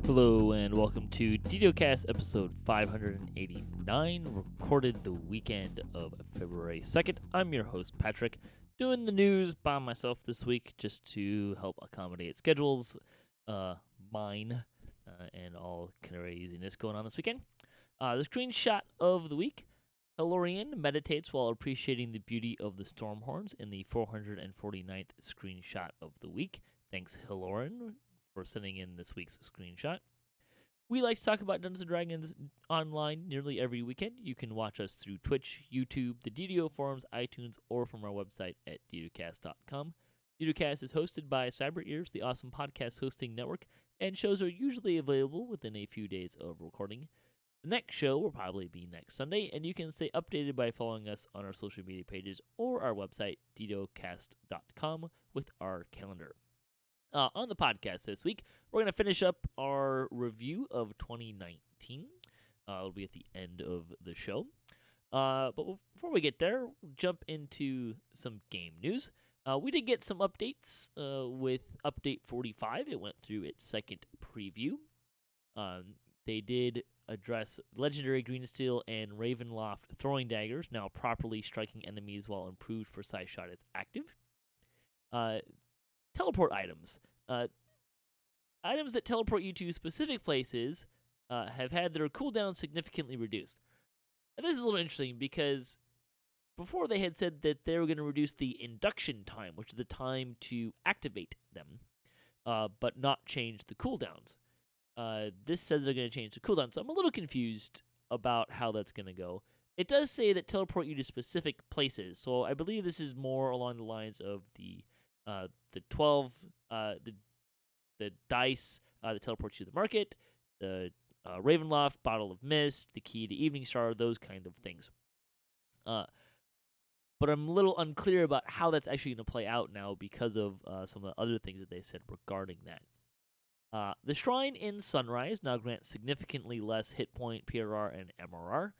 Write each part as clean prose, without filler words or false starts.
Hello and welcome to DDOCast episode 589, recorded the weekend of February 2nd. I'm your host, Patrick, doing the news by myself this week just to help accommodate schedules, mine, and all craziness going on this weekend. The screenshot of the week, Hilorian meditates while appreciating the beauty of the storm horns in the 449th screenshot of the week. Thanks, Hilorian, for sending in this week's screenshot. We like to talk about Dungeons & Dragons online nearly every weekend. You can watch us through Twitch, YouTube, the DDO forums, iTunes, or from our website at DDOCast.com. DDOCast is hosted by Cyber Ears, the awesome podcast hosting network, and shows are usually available within a few days of recording. The next show will probably be next Sunday, and you can stay updated by following us on our social media pages or our website, DDOCast.com, with our calendar. On the podcast this week, we're going to finish up our review of 2019. It'll be at the end of the show. But before we get there, we'll jump into some game news. We did get some updates with Update 45. It went through its second preview. They did address Legendary Greensteel and Ravenloft throwing daggers, now properly striking enemies while improved precise shot is active. Teleport items. Items that teleport you to specific places have had their cooldown significantly reduced. And this is a little interesting because before they had said that they were going to reduce the induction time, which is the time to activate them, but not change the cooldowns. This says they're going to change the cooldown, so I'm a little confused about how that's going to go. It does say that teleport you to specific places, so I believe this is more along the lines of the 12, the dice that teleports you to the market, the Ravenloft, Bottle of Mist, the key to Evening Star, those kind of things. But I'm a little unclear about how that's actually going to play out now because of some of the other things that they said regarding that. The Shrine in Sunrise now grants significantly less hit point, PRR, and MRR.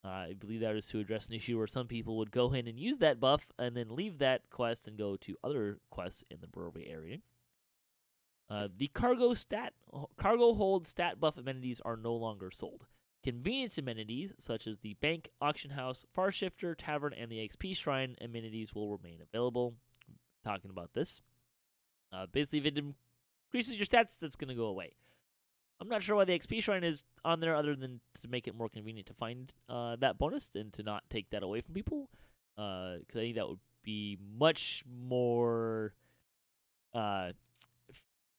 I believe that is to address an issue where some people would go in and use that buff and then leave that quest and go to other quests in the brewery area. The cargo hold stat buff amenities are no longer sold. Convenience amenities such as the bank, auction house, far shifter, tavern, and the XP shrine amenities will remain available. Talking about this. Basically, if it increases your stats, that's going to go away. I'm not sure why the XP shrine is on there other than to make it more convenient to find that bonus and to not take that away from people. Because I think that would be much more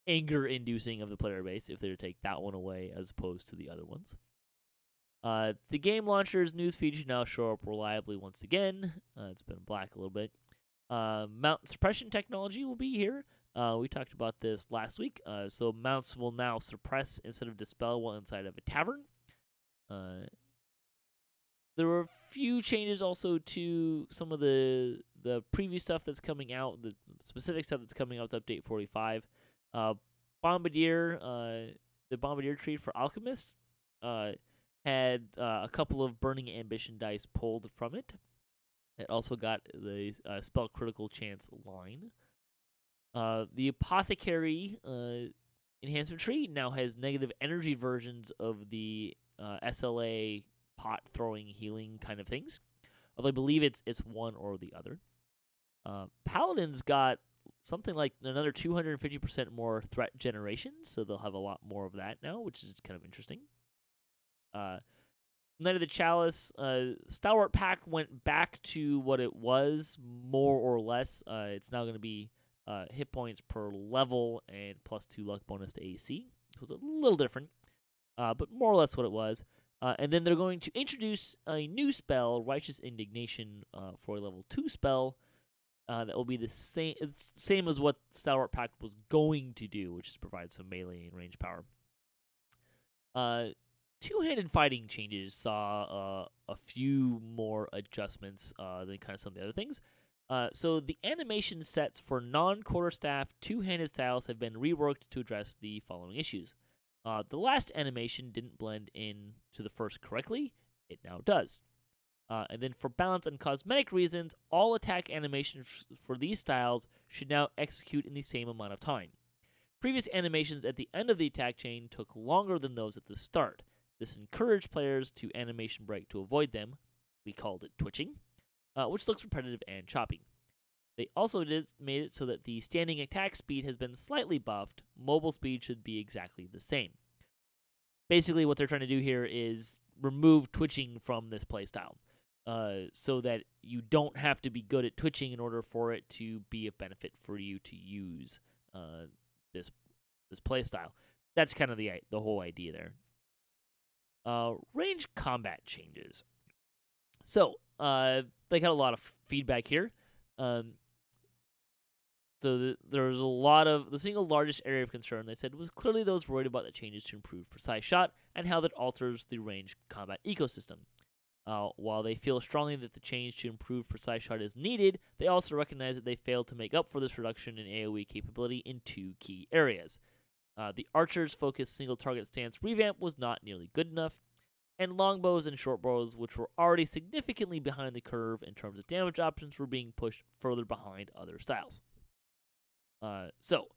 anger-inducing of the player base if they were to take that one away as opposed to the other ones. The game launcher's newsfeed should now show up reliably once again. It's been black a little bit. Mount suppression technology will be here. We talked about this last week. So mounts will now suppress instead of dispel while inside of a tavern. There were a few changes also to some of the preview stuff that's coming out, the specific stuff that's coming out with Update 45. Bombardier, the Bombardier tree for Alchemist, had a couple of Burning Ambition dice pulled from it. It also got the spell critical chance line. The Apothecary enhancement tree now has negative energy versions of the SLA pot throwing healing kind of things. Although I believe it's one or the other. Paladins got something like another 250% more threat generation, so they'll have a lot more of that now, which is kind of interesting. Knight of the Chalice, Stalwart Pack went back to what it was, more or less. It's now going to be hit points per level and +2 luck bonus to AC. So it's a little different, but more or less what it was. And then they're going to introduce a new spell, Righteous Indignation, for a level 2 spell. That will be the same as what Stalwart Pact was going to do, which is provide some melee and range power. Two-handed fighting changes saw a few more adjustments than kind of some of the other things. So the animation sets for non-quarterstaff two-handed styles have been reworked to address the following issues. The last animation didn't blend in to the first correctly. It now does. And then for balance and cosmetic reasons, all attack animations for these styles should now execute in the same amount of time. Previous animations at the end of the attack chain took longer than those at the start. This encouraged players to animation break to avoid them. We called it twitching, which looks repetitive and choppy. They also made it so that the standing attack speed has been slightly buffed. Mobile speed should be exactly the same. Basically, what they're trying to do here is remove twitching from this playstyle, so that you don't have to be good at twitching in order for it to be a benefit for you to use this playstyle. That's kind of the whole idea there. Range combat changes. So they got a lot of feedback here. So there was a lot of the single largest area of concern they said was clearly those worried about the changes to improve precise shot and how that alters the range combat ecosystem. While they feel strongly that the change to improve precise shot is needed, they also recognize that they failed to make up for this reduction in AoE capability in two key areas. The archer's focused single target stance revamp was not nearly good enough, and longbows and shortbows, which were already significantly behind the curve in terms of damage options, were being pushed further behind other styles. So,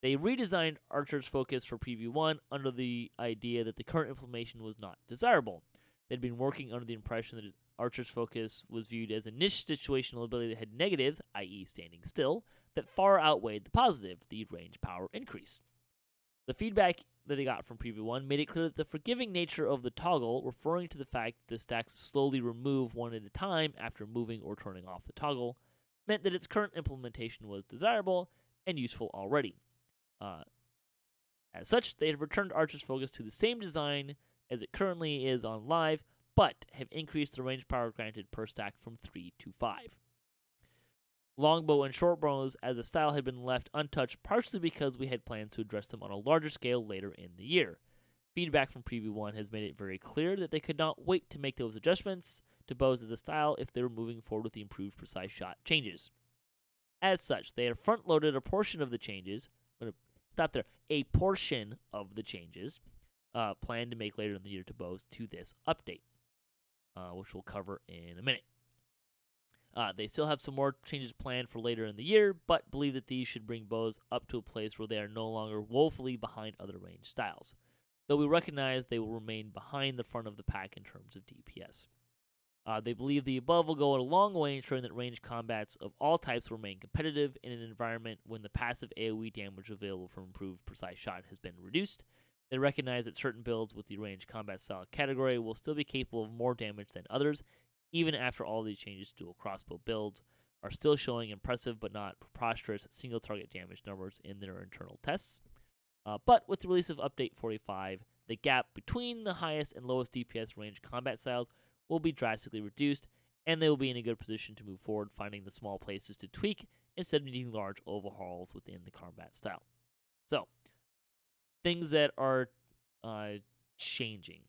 they redesigned Archer's focus for Preview 1 under the idea that the current implementation was not desirable. They'd been working under the impression that Archer's focus was viewed as a niche situational ability that had negatives, i.e. standing still, that far outweighed the positive, the range power increase. The feedback that they got from Preview 1 made it clear that the forgiving nature of the toggle, referring to the fact that the stacks slowly remove one at a time after moving or turning off the toggle, meant that its current implementation was desirable and useful already. As such, they have returned Archer's focus to the same design as it currently is on live, but have increased the range power granted per stack from 3 to 5. Longbow and shortbows as a style had been left untouched partially because we had plans to address them on a larger scale later in the year. Feedback from Preview 1 has made it very clear that they could not wait to make those adjustments to bows as a style if they were moving forward with the improved precise shot changes. As such, they have front-loaded a portion of the changes. I'm going to stop there. A portion of the changes planned to make later in the year to bows to this update, which we'll cover in a minute. They still have some more changes planned for later in the year, but believe that these should bring bows up to a place where they are no longer woefully behind other range styles, though we recognize they will remain behind the front of the pack in terms of DPS. They believe the above will go a long way ensuring that range combats of all types remain competitive in an environment when the passive AoE damage available from improved precise shot has been reduced. They recognize that certain builds with the range combat style category will still be capable of more damage than others, even after all these changes to dual crossbow builds are still showing impressive but not preposterous single target damage numbers in their internal tests. But with the release of Update 45, the gap between the highest and lowest DPS range combat styles will be drastically reduced, and they will be in a good position to move forward, finding the small places to tweak instead of needing large overhauls within the combat style. So, things that are changing.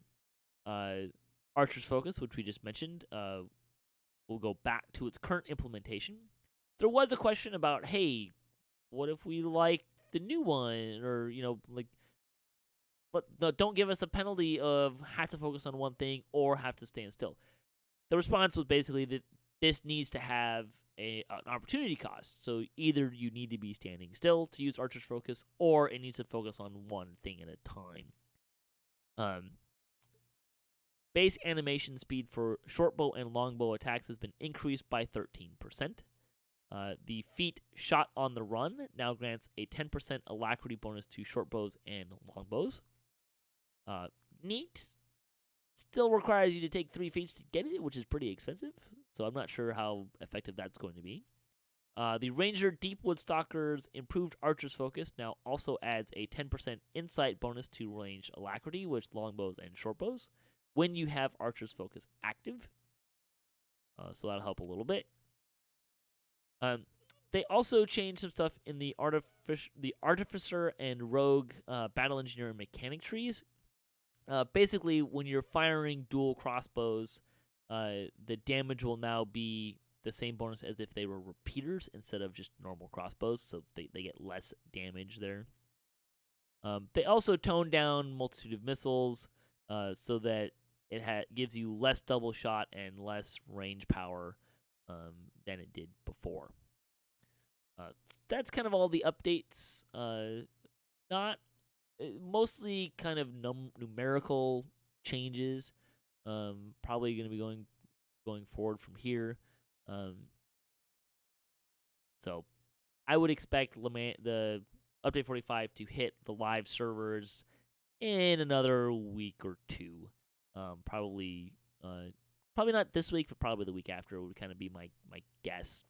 Archer's focus, which we just mentioned, will go back to its current implementation. There was a question about, hey, what if we like the new one, or but don't give us a penalty of have to focus on one thing or have to stand still. The response was basically that this needs to have an opportunity cost. So either you need to be standing still to use Archer's focus, or it needs to focus on one thing at a time. Base animation speed for shortbow and longbow attacks has been increased by 13%. The feat shot on the run now grants a 10% alacrity bonus to shortbows and longbows. Neat. Still requires you to take 3 feats to get it, which is pretty expensive, so I'm not sure how effective that's going to be. The Ranger Deepwood Stalker's improved Archer's focus now also adds a 10% insight bonus to range alacrity with longbows and shortbows when you have Archer's focus active. So that'll help a little bit. They also changed some stuff in the Artificer and Rogue Battle Engineer and Mechanic trees. Basically, when you're firing dual crossbows, the damage will now be the same bonus as if they were repeaters instead of just normal crossbows, so they get less damage there. They also toned down Multitude of Missiles so that it gives you less double shot and less range power than it did before. That's kind of all the updates not mostly kind of numerical changes. Probably going to be going forward from here. Um, so I would expect the update 45 to hit the live servers in another week or two. Probably probably not this week, but probably the week after would kind of be my guess.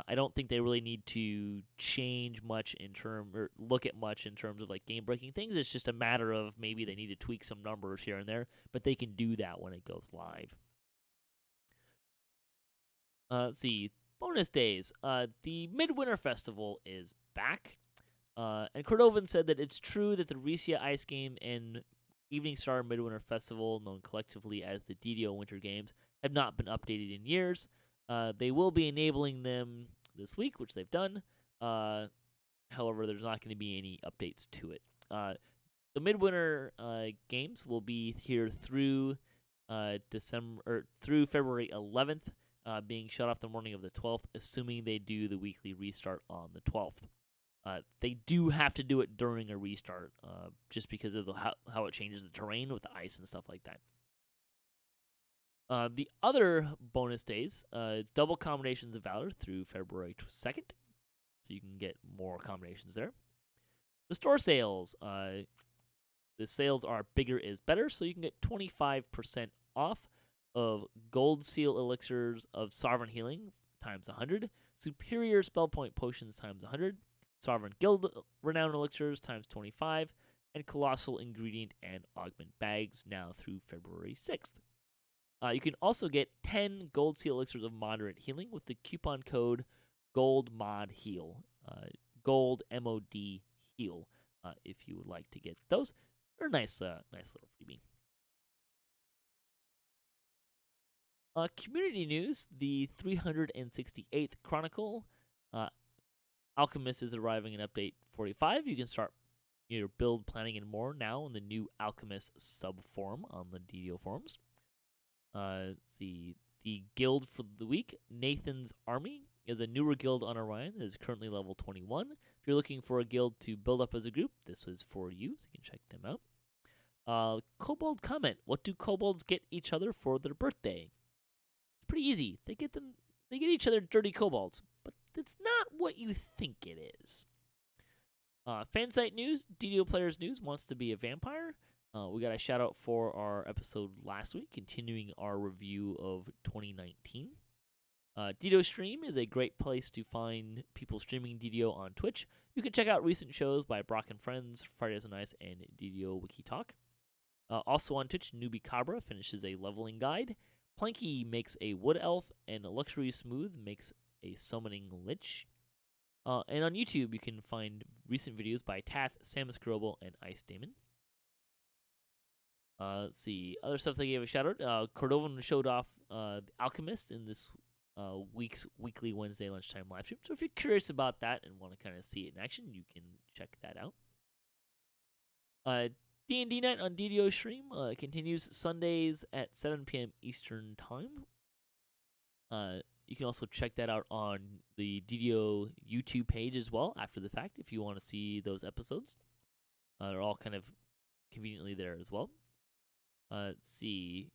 I don't think they really need to change much or look at much in terms of like game breaking things. It's just a matter of maybe they need to tweak some numbers here and there, but they can do that when it goes live. Let's see. Bonus days. The Midwinter Festival is back. And Cordovan said that it's true that the Resia Ice Game and Evening Star Midwinter Festival, known collectively as the DDO Winter Games, have not been updated in years. They will be enabling them this week, which they've done. However, there's not going to be any updates to it. The Midwinter Games will be here through through February 11th, being shut off the morning of the 12th, assuming they do the weekly restart on the 12th. They do have to do it during a restart, just because of how it changes the terrain with the ice and stuff like that. The other bonus days, double combinations of Valor through February 2nd, so you can get more combinations there. The store sales, the sales are bigger is better, so you can get 25% off of Gold Seal Elixirs of Sovereign Healing times 100, Superior Spell Point Potions times 100, Sovereign Guild Renown Elixirs times 25, and Colossal Ingredient and Augment Bags now through February 6th. You can also get 10 Gold Seal Elixirs of Moderate Healing with the coupon code GOLDMODHEAL. Gold MOD Heal, if you would like to get those. They're a nice little freebie. Community news: the 368th Chronicle. Alchemist is arriving in update 45. You can start your build planning and more now in the new Alchemist sub-forum on the DDO forums. Let's see. The guild for the week, Nathan's Army, is a newer guild on Orion that is currently level 21. If you're looking for a guild to build up as a group, this is for you, so you can check them out. Kobold comment: what do kobolds get each other for their birthday? It's pretty easy. They get each other dirty kobolds, but that's not what you think it is. Fansite news: DDO Players News wants to be a vampire. We got a shout out for our episode last week, continuing our review of 2019. DDO Stream is a great place to find people streaming DDO on Twitch. You can check out recent shows by Brock and Friends, Fridays on Ice, and DDO Wiki Talk. Also on Twitch, Newbie Cabra finishes a leveling guide. Planky makes a wood elf, and Luxury Smooth makes a summoning lich. And on YouTube, you can find recent videos by Tath, Samus Grobel, and Ice Damon. Let's see. Other stuff they gave a shout out. Cordovan showed off The Alchemist in this week's weekly Wednesday lunchtime live stream. So if you're curious about that and want to kind of see it in action, you can check that out. D&D night on DDO stream continues Sundays at 7 p.m. Eastern Time. You can also check that out on the DDO YouTube page as well after the fact if you want to see those episodes. They're all kind of conveniently there as well. Let's see.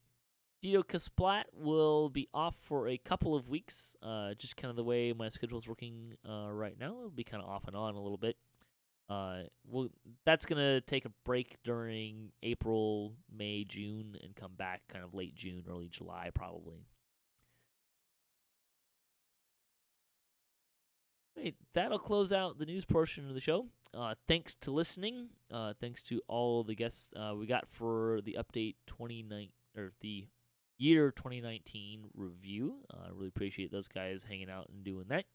DDOCast Splat will be off for a couple of weeks. Just kind of the way my schedule is working right now. It'll be kind of off and on a little bit. That's going to take a break during April, May, June, and come back kind of late June, early July probably. Right, that'll close out the news portion of the show. Thanks to listening. Thanks to all the guests we got for the update 29 or the year 2019 review. I really appreciate those guys hanging out and doing that.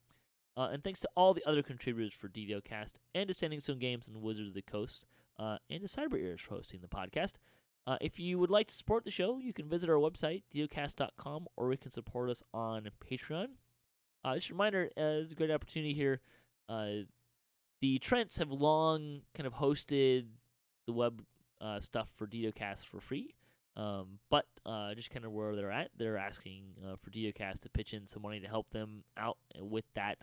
And thanks to all the other contributors for DDOcast and to Standing Stone Games and Wizards of the Coast and to Cyber Ears for hosting the podcast. If you would like to support the show, you can visit our website, DDOcast.com, or you can support us on Patreon. Just a reminder, it's a great opportunity here. The Trents have long kind of hosted the web stuff for DDOcast for free. But just kind of where they're asking for DDOcast to pitch in some money to help them out with that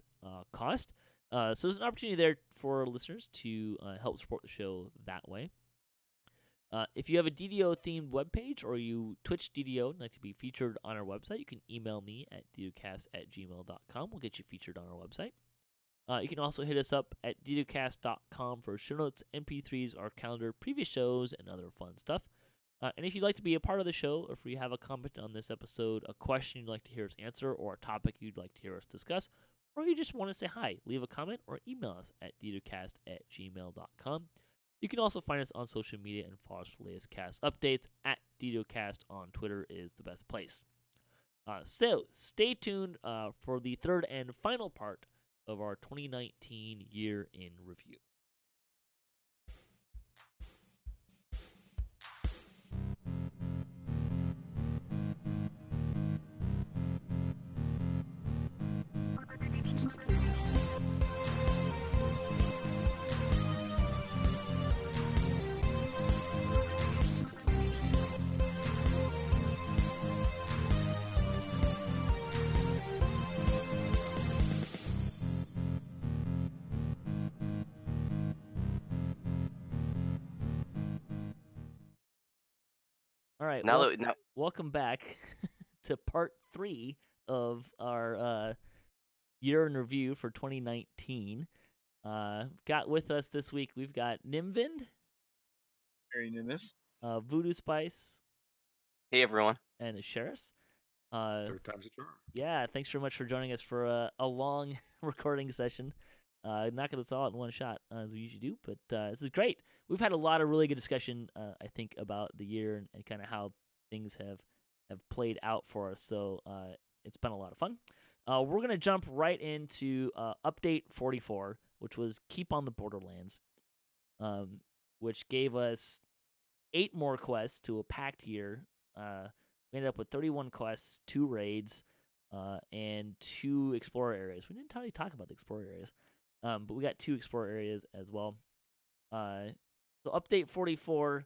cost. So there's an opportunity there for listeners to help support the show that way. If you have a DDO themed webpage or you Twitch DDO and like to be featured on our website, you can email me at DDOcast@gmail.com. We'll get you featured on our website. You can also hit us up at DDOcast.com for show notes, MP3s, our calendar, previous shows, and other fun stuff. And if you'd like to be a part of the show, or if you have a comment on this episode, a question you'd like to hear us answer, or a topic you'd like to hear us discuss, or you just want to say hi, leave a comment or email us at DDOcast@gmail.com. You can also find us on social media and follow us for the latest cast updates at DDOcast on Twitter is the best place. So stay tuned for the third and final part of our 2019 year in review. All right, welcome back to part 3 of our year in review for 2019. Got with us this week, we've got Nimvind, Very Nimbus, Voodu Spice, hey everyone, and Asheras. Third time's a charm. Yeah, thanks very much for joining us for a long recording session. Knocking this all out in one shot, as we usually do, but this is great. We've had a lot of really good discussion, I think, about the year and kind of how things have played out for us, so it's been a lot of fun. We're going to jump right into Update 44, which was Keep on the Borderlands, which gave us 8 more quests to a packed year. We ended up with 31 quests, 2 raids, and 2 explorer areas. We didn't really talk about the explorer areas. But we got 2 explorer areas as well. So Update 44,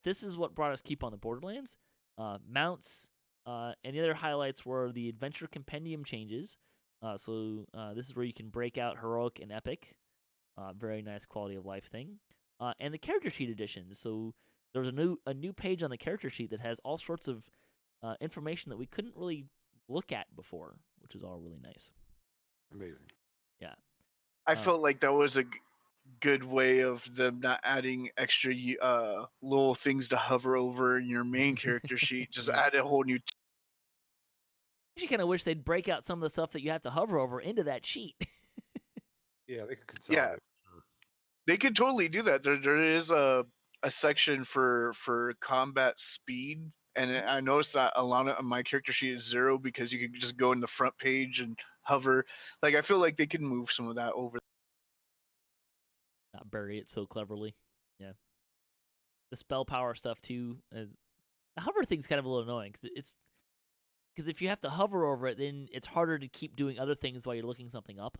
this is what brought us Keep on the Borderlands. Mounts, and the other highlights were the Adventure Compendium changes. So this is where you can break out Heroic and Epic. Very nice quality of life thing. And the character sheet additions. So there was a new page on the character sheet that has all sorts of information that we couldn't really look at before, which is all really nice. Amazing. Yeah. I felt like that was a good way of them not adding extra little things to hover over in your main character sheet. Just add a whole new. I actually kind of wish they'd break out some of the stuff that you have to hover over into that sheet. Yeah, they could consolidate. Yeah, they could totally do that. There is a section for combat speed, and I noticed that a lot of my character sheet is 0 because you could just go in the front page and hover. Like, I feel like they could move some of that over. Not bury it so cleverly. Yeah. The spell power stuff too. The hover thing's kind of a little annoying because if you have to hover over it, then it's harder to keep doing other things while you're looking something up.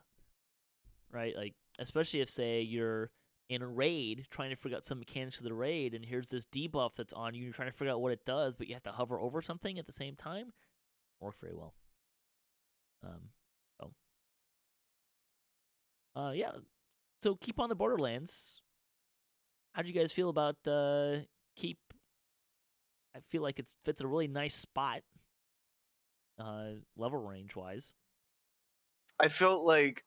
Right? Like, especially if, say, you're in a raid trying to figure out some mechanics for the raid, and here's this debuff that's on you, and you're trying to figure out what it does, but you have to hover over something at the same time. Works very well. Yeah. So Keep on the Borderlands. How'd you guys feel about Keep? I feel like it fits a really nice spot, level range wise. I felt like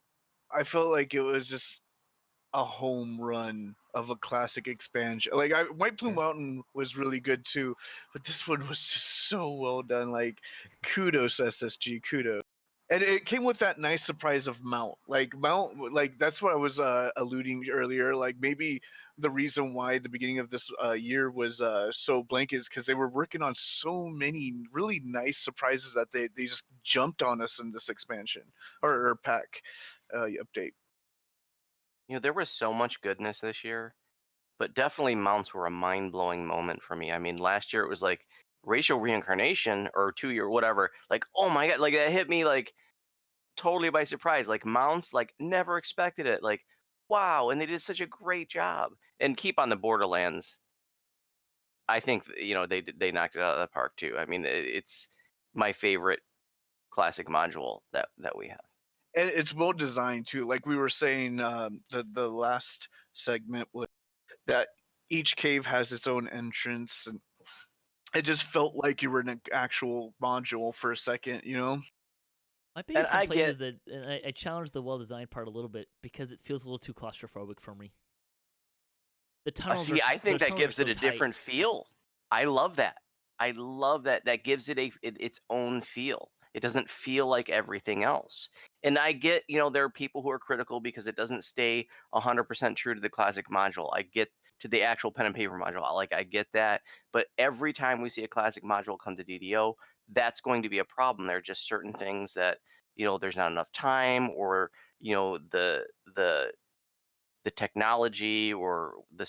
it was just a home run of a classic expansion. Like, White Plume Mountain was really good too, but this one was just so well done. Like, kudos SSG, kudos. And it came with that nice surprise of Mount. Like, that's what I was alluding earlier. Like, maybe the reason why the beginning of this year was so blank is because they were working on so many really nice surprises that they just jumped on us in this expansion or pack update. You know, there was so much goodness this year, but definitely mounts were a mind-blowing moment for me. I mean, last year it was like racial reincarnation or 2-year whatever. Like, oh my god, like that hit me like totally by surprise. Like mounts, like never expected it. Like, wow, and they did such a great job. And Keep on the Borderlands, I think they knocked it out of the park too. I mean, it's my favorite classic module that we have. and it's well designed too. Like we were saying, the last segment was that each cave has its own entrance, and it just felt like you were in an actual module for a second, you know? My And biggest I complaint get is that, and I challenged the well-designed part a little bit because it feels a little too claustrophobic for me. The tunnels see, I think those that tunnels are gives so it a tight. different feel. I love that. I love that. That gives it its own feel. It doesn't feel like everything else. And I get, there are people who are critical because it doesn't stay 100% true to the classic module. I get to the actual pen and paper module. I get that. But every time we see a classic module come to DDO, that's going to be a problem. There are just certain things that, there's not enough time, or, the technology or the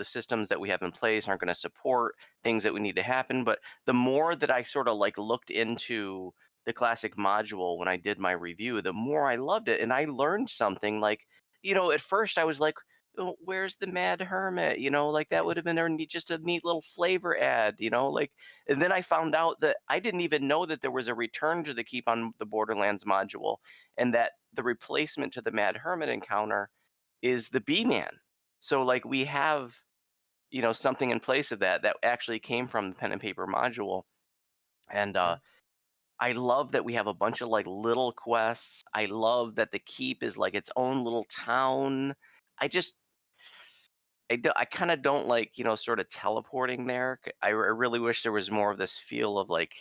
systems that we have in place aren't going to support things that we need to happen. But the more that I sort of like looked into the classic module when I did my review, the more I loved it. And I learned something. Like, at first I was like, "Oh, where's the Mad Hermit?" Like that would have been just a neat little flavor add, like. And then I found out that I didn't even know that there was a return to the Keep on the Borderlands module, and that the replacement to the Mad Hermit encounter is the B-Man. So like we have, something in place of that actually came from the pen and paper module. And Yeah. I love that we have a bunch of like little quests. I love that the keep is like its own little town. I just I kind of don't like, sort of teleporting there. I really wish there was more of this feel of like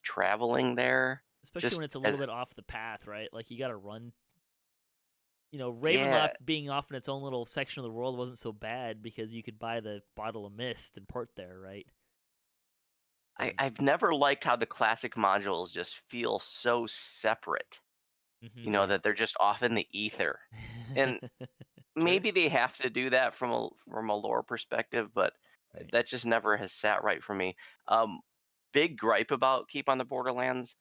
traveling there. Especially Just when it's a as little bit off the path, right? Like you got to run. yeah, Ravenloft being off in its own little section of the world wasn't so bad because you could buy the bottle of mist and port there, right? I've never liked how the classic modules just feel so separate. Yeah. That they're just off in the ether. And maybe they have to do that from a lore perspective, but Right. that just never has sat right for me. Big gripe about Keep on the Borderlands,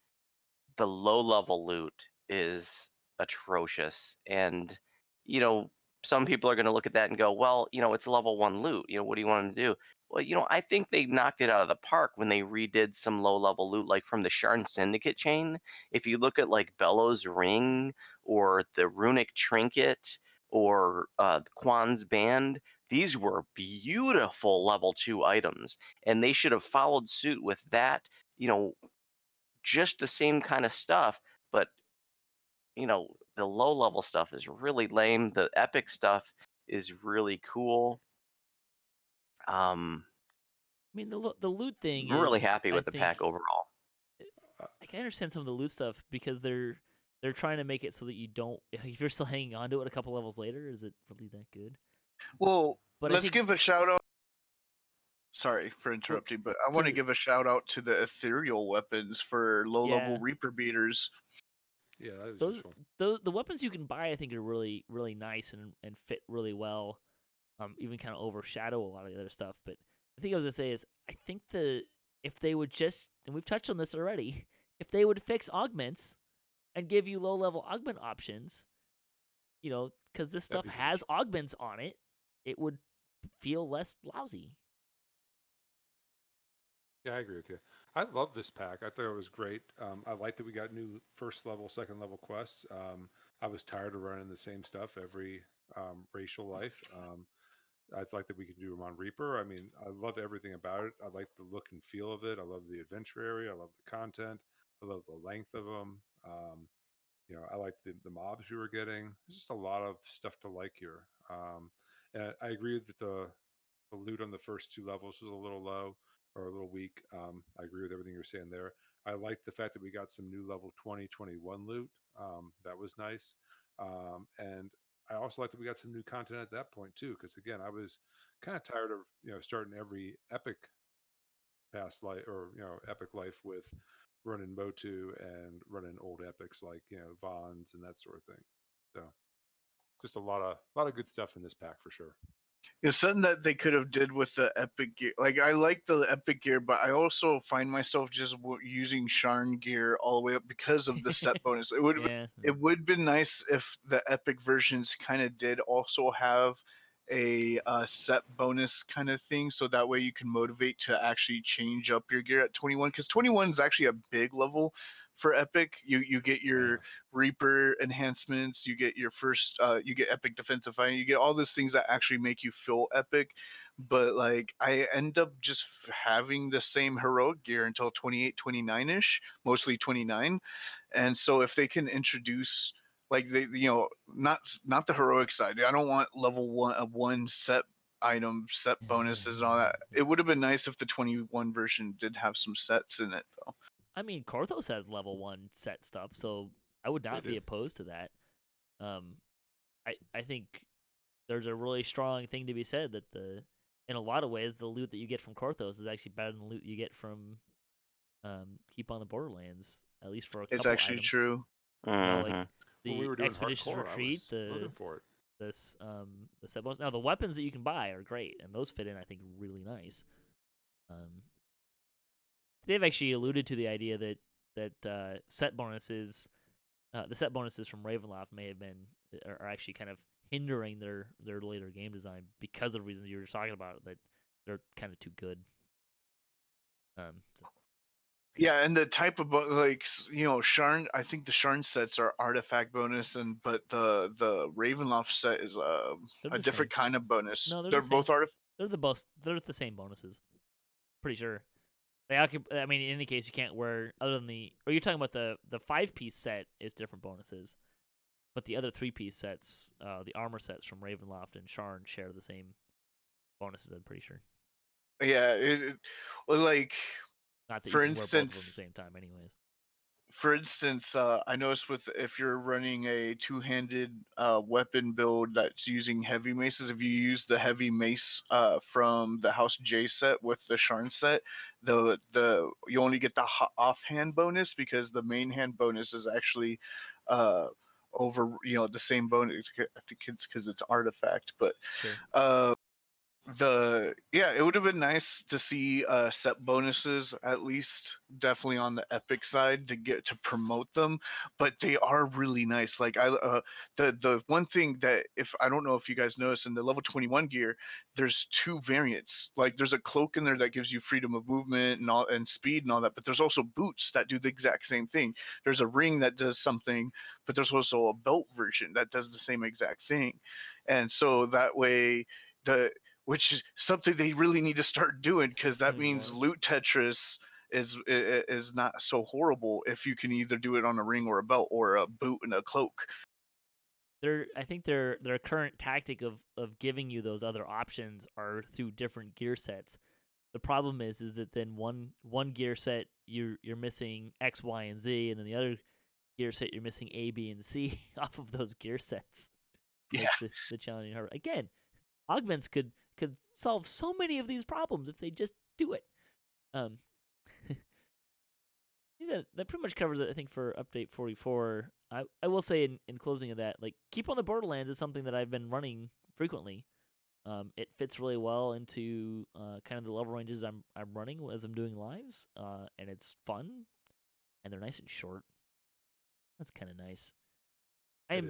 the low level loot is atrocious. And, you know, some people are going to look at that and go, well, it's level 1 loot. What do you want them to do? Well, I think they knocked it out of the park when they redid some low level loot, like from the Sharn Syndicate chain. If you look at like Bellows Ring or the Runic Trinket or Quan's Band, these were beautiful level 2 items. And they should have followed suit with that, just the same kind of stuff, but the low level stuff is really lame. The epic stuff is really cool. I mean, the loot thing I'm really is, happy I with the think, pack overall. I can understand some of the loot stuff because they're trying to make it so that you don't, if you're still hanging on to it a couple levels later, is it really that good? Well, But I let's think, give a shout out. Sorry for well, interrupting, but I want to to give a shout out to the ethereal weapons for low level yeah, Reaper beaters. Yeah, that was those useful. the weapons you can buy, I think, are really nice and fit really well. Even kind of overshadow a lot of the other stuff. But the thing I was gonna say is, I think if they would just, and we've touched on this already, if they would fix augments and give you low level augment options, because this That'd stuff be has huge. augments on it, it would feel less lousy. Yeah, I agree with you. I love this pack. I thought it was great. I like that we got new first level, second level quests. I was tired of running the same stuff every racial life. I like that we can do them on Reaper. I mean, I love everything about it. I like the look and feel of it. I love the adventure area. I love the content. I love the length of them. I like the mobs you were getting. There's just a lot of stuff to like here. And I agree that the loot on the first 2 levels was a little low or a little weak. I agree with everything you're saying there. I like the fact that we got some new level 2021 loot. That was nice. And I also like that we got some new content at that point too, because again, I was kind of tired of starting every epic past life or epic life with running Motu and running old epics like Vons and that sort of thing. So just a lot of good stuff in this pack for sure. It's something that they could have did with the epic gear. Like I like the epic gear, but I also find myself just using Sharn gear all the way up because of the set bonus. It would Yeah. it would be nice if the epic versions kind of did also have a set bonus kind of thing, so that way you can motivate to actually change up your gear at 21, because 21 is actually a big level for Epic. You get your Yeah. Reaper enhancements, you get your first you get Epic Defensive Fighting, you get all those things that actually make you feel epic. But like I end up just having the same heroic gear until 28, 29-ish, mostly 29. And so if they can introduce like not the heroic side. I don't want level one set items, set bonuses and all that. It would have been nice if the 21 version did have some sets in it though. I mean, Korthos has level 1 set stuff, so I would not be do. opposed to that. I think there's a really strong thing to be said that in a lot of ways the loot that you get from Korthos is actually better than the loot you get from Keep on the Borderlands, at least for a couple It's actually items. true. You know, like Mhm. the When we were doing Expeditious hardcore, Retreat, I was looking for it. the set bonus. Now the weapons that you can buy are great, and those fit in I think really nice. They've actually alluded to the idea that set bonuses, the set bonuses from Ravenloft may have been are actually kind of hindering their later game design because of the reasons you were talking about, that they're kind of too good. So Yeah, and the type of Sharn. I think the Sharn sets are artifact bonus, but the Ravenloft set is they're a the different same. kind of bonus. No, they're They're the same. both artifact. They're the same bonuses. Pretty sure. I mean, in any case, you can't wear other than the. Or you're talking about the 5-piece set is different bonuses, but the other 3-piece sets, the armor sets from Ravenloft and Sharn share the same bonuses. I'm pretty sure. Yeah, well, like Not that you for can wear both of them at the instance, same time, anyways. I noticed if you're running a two-handed weapon build that's using heavy maces, if you use the heavy mace from the House J set with the Sharn set, the you only get the offhand bonus because the main hand bonus is actually uh, over the same bonus. I think it's because it's artifact, but Sure. it would have been nice to see set bonuses, at least definitely on the epic side, to promote them, but they are really nice. Like the one thing that, if I don't know if you guys noticed, in the level 21 gear there's two variants. Like there's a cloak in there that gives you freedom of movement and all and speed and all that, but there's also boots that do the exact same thing. There's a ring that does something, but there's also a belt version that does the same exact thing. And so that way the which is something they really need to start doing, because that means More. loot Tetris is not so horrible if you can either do it on a ring or a belt or a boot and a cloak. I think their current tactic of giving you those other options are through different gear sets. The problem is that then one gear set you're missing X, Y, and Z, and then the other gear set you're missing A, B, and C off of those gear sets. Yeah. Makes the challenging harder. Again, augments could solve so many of these problems if they just do it. That pretty much covers it, I think, for update 44. I will say in closing of that, like, Keep on the Borderlands is something that I've been running frequently. It fits really well into kind of the level ranges I'm running as I'm doing lives, and it's fun, and they're nice and short. That's kind of nice. I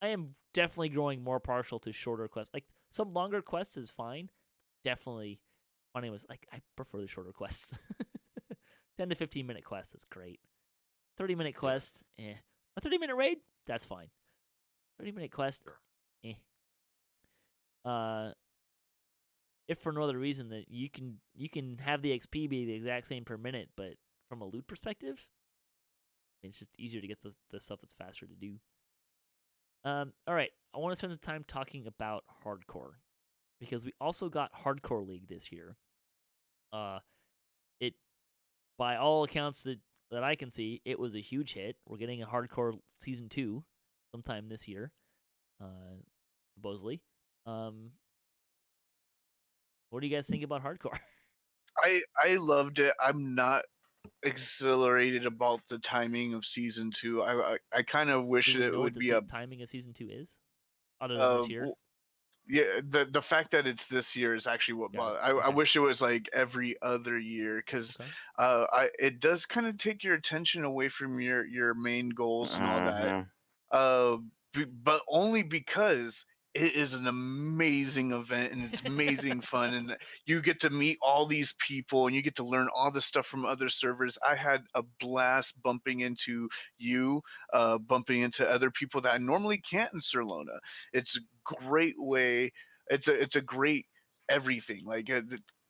am definitely growing more partial to shorter quests. Like, some longer quests is fine. Definitely, funny was like, I prefer the shorter quests. 10 to 15-minute quest is great. 30-minute quest, A 30-minute raid, that's fine. 30-minute quest, eh. If for no other reason that you can have the XP be the exact same per minute, but from a loot perspective, it's just easier to get the stuff that's faster to do. All right, I want to spend some time talking about hardcore, because we also got Hardcore League this year. It, by all accounts that I can see, it was a huge hit. We're getting a Hardcore Season 2 sometime this year, supposedly. What do you guys think about Hardcore? I loved it. I'm not exhilarated about the timing of season 2. I kind of wish Do we it know what would the be a timing of Season 2 is, other than this year? yeah, the fact that it's this year is actually what Got it. I Okay. wish it was like every other year, because Okay. it does kind of take your attention away from your main goals and all that. Mhm. But only because it is an amazing event, and it's amazing fun, and you get to meet all these people, and you get to learn all the stuff from other servers. I had a blast bumping into you, bumping into other people that I normally can't in Serlona. It's a great way. It's a great everything. Like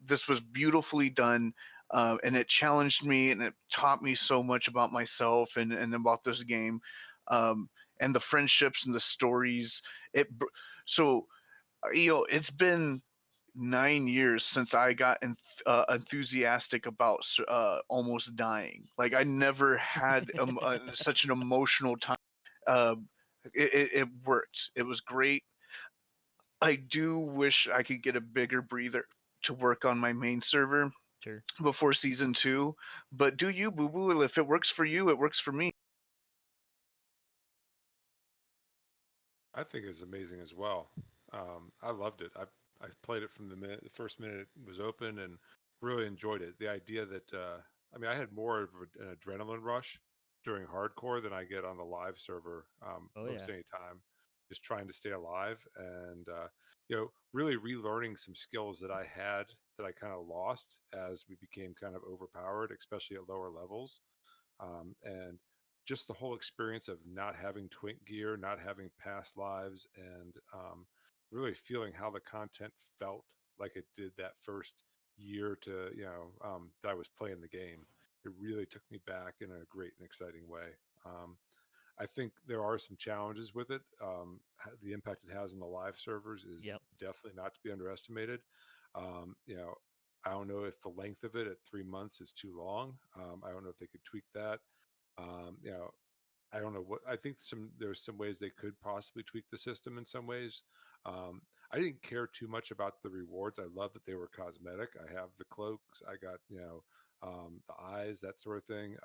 this was beautifully done. And it challenged me, and it taught me so much about myself and about this game, um, and the friendships and the stories. So it's been 9 years since I got enthusiastic about almost dying. Like I never had such an emotional time. Uh, it worked. It was great. I do wish I could get a bigger breather to work on my main server Sure. before season 2. But do you, Boo Boo? If it works for you, it works for me. I think it's amazing as well. I loved it. I played it from the first minute it was open, and really enjoyed it. The idea that I mean, I had more of an adrenaline rush during hardcore than I get on the live server Oh most yeah. any time. Just trying to stay alive, and really relearning some skills that I had that I kind of lost as we became kind of overpowered, especially at lower levels. And just the whole experience of not having twink gear, not having past lives, and really feeling how the content felt like it did that first year to that I was playing the game. It really took me back in a great and exciting way. I think there are some challenges with it. The impact it has on the live servers is Yep. definitely not to be underestimated. I don't know if the length of it at 3 months is too long. I don't know if they could tweak that. Um, you know, I don't know what I think. There's some ways they could possibly tweak the system in some ways. Um, I didn't care too much about the rewards. I love that they were cosmetic. I have the cloaks. I got the eyes, that sort of thing.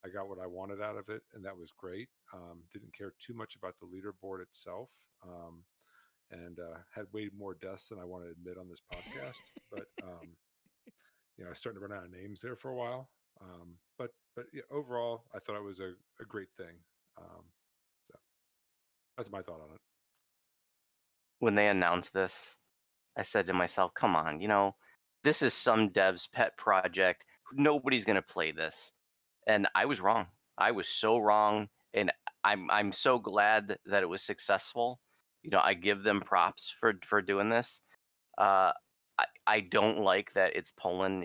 I got what I wanted out of it, and that was great. Didn't care too much about the leaderboard itself, and had way more deaths than I want to admit on this podcast. But I was starting to run out of names there for a while. But yeah, overall, I thought it was a great thing. Um, so that's my thought on it. When they announced this, I said to myself, come on, this is some dev's pet project. Nobody's going to play this. And I was wrong. I was so wrong. And I'm so glad that it was successful. I give them props for doing this. I don't like that it's pulling,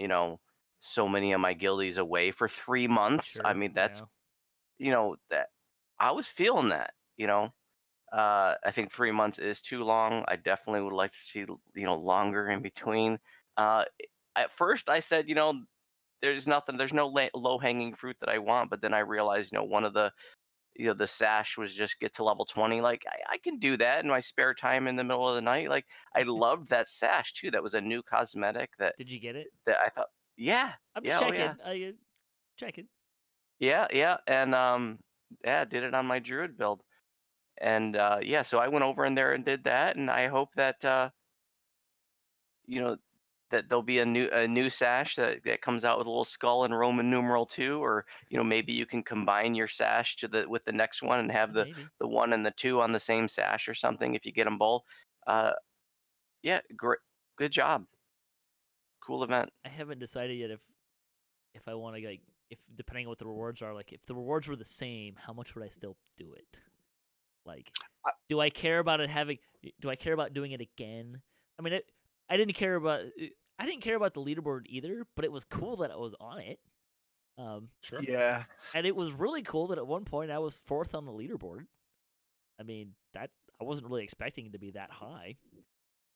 so many of my guildies away for 3 months. I Sure. mean, that's, Yeah. that I was feeling that. I think 3 months is too long. I definitely would like to see, longer in between. Uh, at first, I said, there's no low hanging fruit that I want. But then I realized, one of the sash was just get to level 20. Like I can do that in my spare time in the middle of the night. Like I loved that sash too. That was a new cosmetic Did you get it? that I thought, yeah, I'm just yeah, oh yeah, checking. Checking. yeah, and yeah, did it on my druid build. And yeah, so I went over in there and did that, and I hope that you know that there'll be a new sash that comes out with a little skull and Roman numeral 2, or maybe you can combine your sash with the next one and have the Maybe. the 1 and the 2 on the same sash or something if you get them both. Uh, yeah, great, good job, cool event. I haven't decided yet if I want to if depending on what the rewards are. Like if the rewards were the same, how much would I still do it? Like, I, do I care about it having? Do I care about doing it again? I mean, I didn't care about. I didn't care about the leaderboard either, but it was cool that I was on it. Sure. yeah, And it was really cool that at one point I was 4th on the leaderboard. I mean, that I wasn't really expecting it to be that high.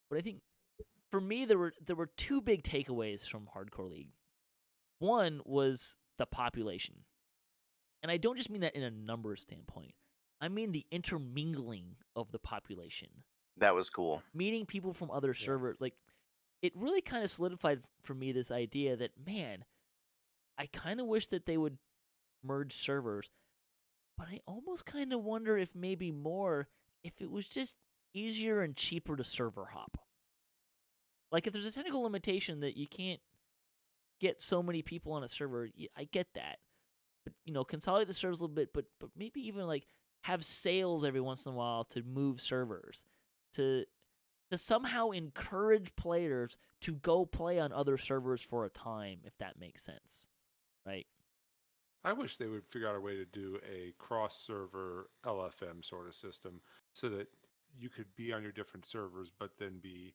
But I think for me there were two big takeaways from Hardcore League. One was the population. And I don't just mean that in a numbers standpoint. I mean the intermingling of the population. That was cool. Meeting people from other Yeah. servers, like it really kind of solidified for me this idea that, man, I kind of wish that they would merge servers, but I almost kind of wonder if maybe more if it was just easier and cheaper to server hop. Like if there's a technical limitation that you can't get so many people on a server, I get that. But consolidate the servers a little bit, but maybe even like have sales every once in a while to move servers. to somehow encourage players to go play on other servers for a time, if that makes sense, right? I wish they would figure out a way to do a cross-server LFM sort of system so that you could be on your different servers, but then be,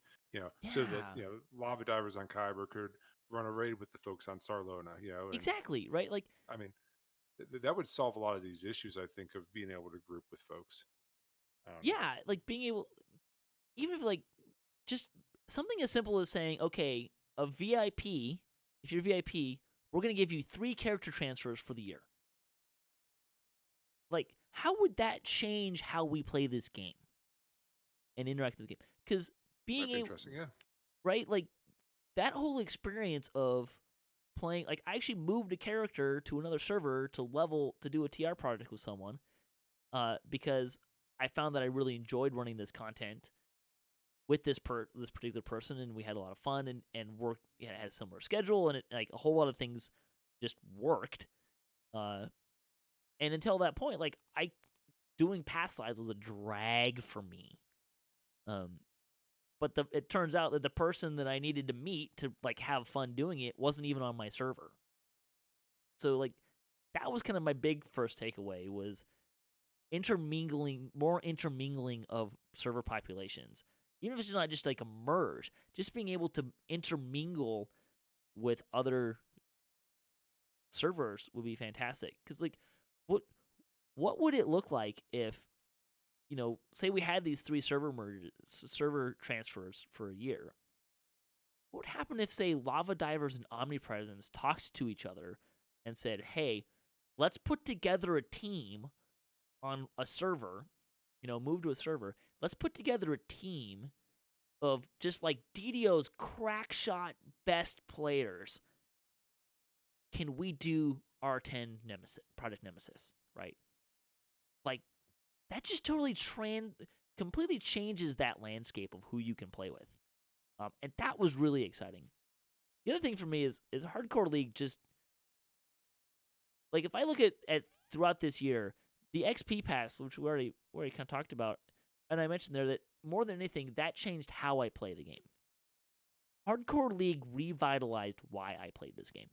so that, Yeah. Lava Divers on Kyber could run a raid with the folks on Sarlona, and Exactly, right? Like, I mean, that would solve a lot of these issues, I think, of being able to group with folks. I don't know. yeah, like being able, even if like just something as simple as saying, okay, a VIP, if you're VIP, we're gonna give you 3 character transfers for the year. Like, how would that change how we play this game and interact with the game? Because being That'd be able, interesting, yeah. right, like that whole experience of playing, like I actually moved a character to another server to do a TR project with someone, because I found that I really enjoyed running this content with this particular person, and we had a lot of fun and worked. Had a similar schedule, and it, like a whole lot of things just worked. And until that point, like doing past lives was a drag for me. But it turns out that the person that I needed to meet to like have fun doing it wasn't even on my server. So like that was kind of my big first takeaway was more intermingling of server populations. Even if it's not just like a merge, just being able to intermingle with other servers would be fantastic. Because like, what would it look like if, say we had these 3 server transfers for a year? What would happen if, say, Lava Divers and Omnipresence talked to each other and said, "Hey, let's put together a team on a server, move to a server. Let's put together a team of just like DDO's crackshot best players. Can we do R10 Project Nemesis, right? Like that just totally completely changes that landscape of who you can play with. And that was really exciting. The other thing for me is Hardcore League just like if I look at throughout this year, the XP pass, which we already kind of talked about, and I mentioned there that more than anything, that changed how I play the game. Hardcore League revitalized why I played this game.